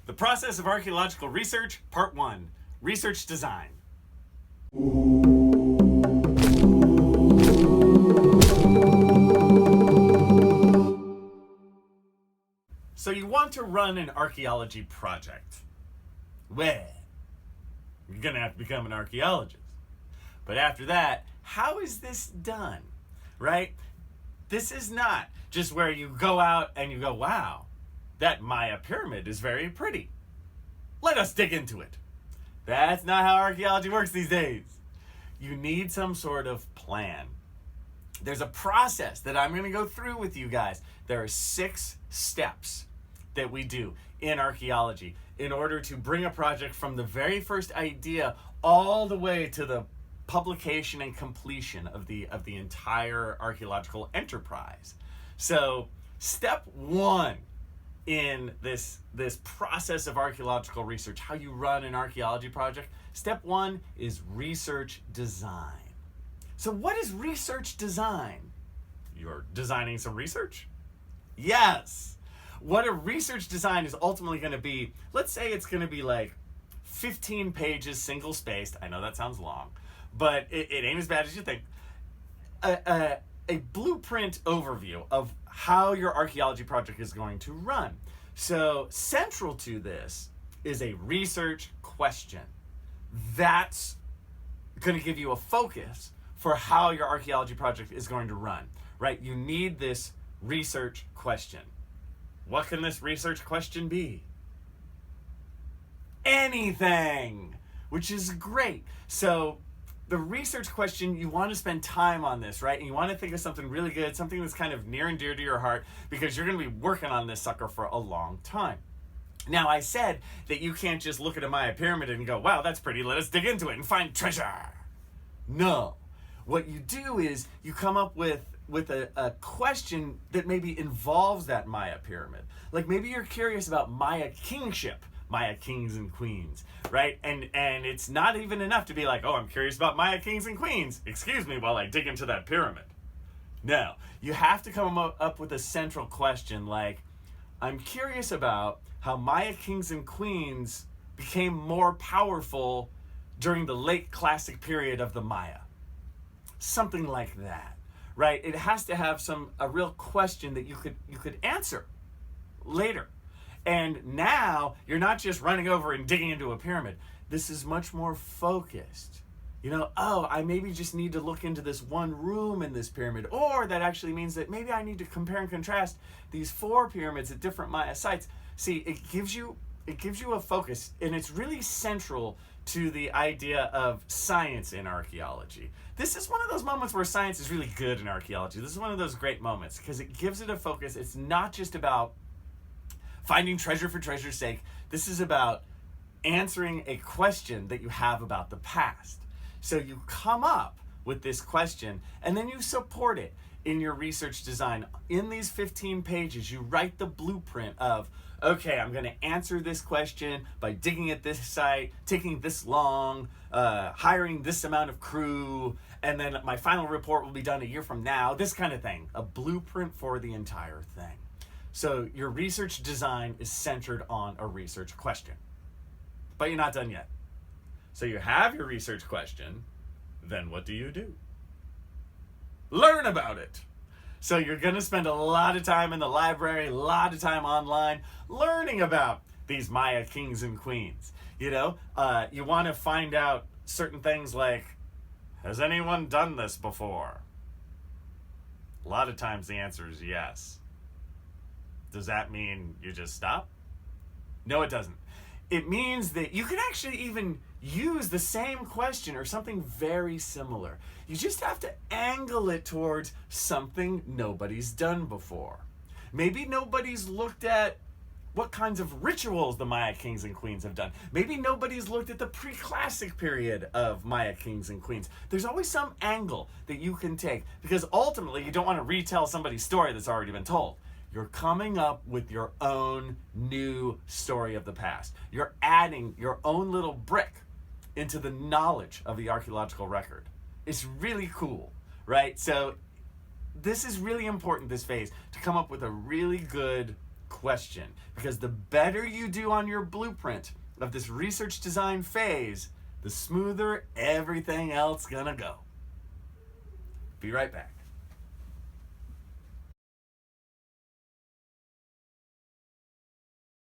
The Process of Archaeological Research, Part 1, Research Design. So you want to run an archaeology project. Well, you're going to have to become an archaeologist. But after that, how is this done? Right? This is not just where you go out and you go, wow, that Maya pyramid is very pretty. Let us dig into it. That's not how archaeology works these days. You need some sort of plan. There's a process that I'm going to go through with you guys. There are 6 steps that we do in archaeology in order to bring a project from the very first idea all the way to the publication and completion of the entire archaeological enterprise. So step 1 in this process of archaeological research, how you run an archaeology project, step 1 is research design. So what is research design? You're designing some research? Yes. What a research design is ultimately going to be, let's say it's going to be like 15 pages single spaced. I know that sounds long, but it ain't as bad as you think. A blueprint overview of how your archaeology project is going to run. So central to this is a research question. That's going to give you a focus for how your archaeology project is going to run, right? You need this research question. What can this research question be? Anything, which is great. So the research question, you want to spend time on this, right? And you want to think of something really good, something that's kind of near and dear to your heart, because you're going to be working on this sucker for a long time. Now, I said that you can't just look at a Maya pyramid and go, wow, that's pretty, let us dig into it and find treasure. No. What you do is you come up with a question that maybe involves that Maya pyramid. Like maybe you're curious about Maya kingship, Maya kings and queens, right? And it's not even enough to be like, oh, I'm curious about Maya kings and queens. Excuse me while I dig into that pyramid. No, you have to come up with a central question like, I'm curious about how Maya kings and queens became more powerful during the late classic period of the Maya. Something like that, right? It has to have a real question that you could answer later. And now you're not just running over and digging into a pyramid. This is much more focused. You know, oh, I maybe just need to look into this one room in this pyramid, or that actually means that maybe I need to compare and contrast these 4 pyramids at different Maya sites. See, it gives you a focus, and it's really central to the idea of science in archaeology. This is one of those moments where science is really good in archaeology. This is one of those great moments because it gives it a focus. It's not just about finding treasure for treasure's sake. This is about answering a question that you have about the past. So you come up with this question and then you support it in your research design. In these 15 pages, you write the blueprint of, okay, I'm going to answer this question by digging at this site, taking this long, hiring this amount of crew, and then my final report will be done a year from now, this kind of thing. A blueprint for the entire thing. So your research design is centered on a research question. But you're not done yet. So you have your research question, then what do? Learn about it. So you're going to spend a lot of time in the library, a lot of time online, learning about these Maya kings and queens. You know, you want to find out certain things like, has anyone done this before? A lot of times the answer is yes. Does that mean you just stop? No, it doesn't. It means that you can actually even use the same question or something very similar. You just have to angle it towards something nobody's done before. Maybe nobody's looked at what kinds of rituals the Maya kings and queens have done. Maybe nobody's looked at the pre-classic period of Maya kings and queens. There's always some angle that you can take because ultimately you don't want to retell somebody's story that's already been told. You're coming up with your own new story of the past. You're adding your own little brick into the knowledge of the archaeological record. It's really cool, right? So this is really important, this phase, to come up with a really good question. Because the better you do on your blueprint of this research design phase, the smoother everything else gonna go. Be right back.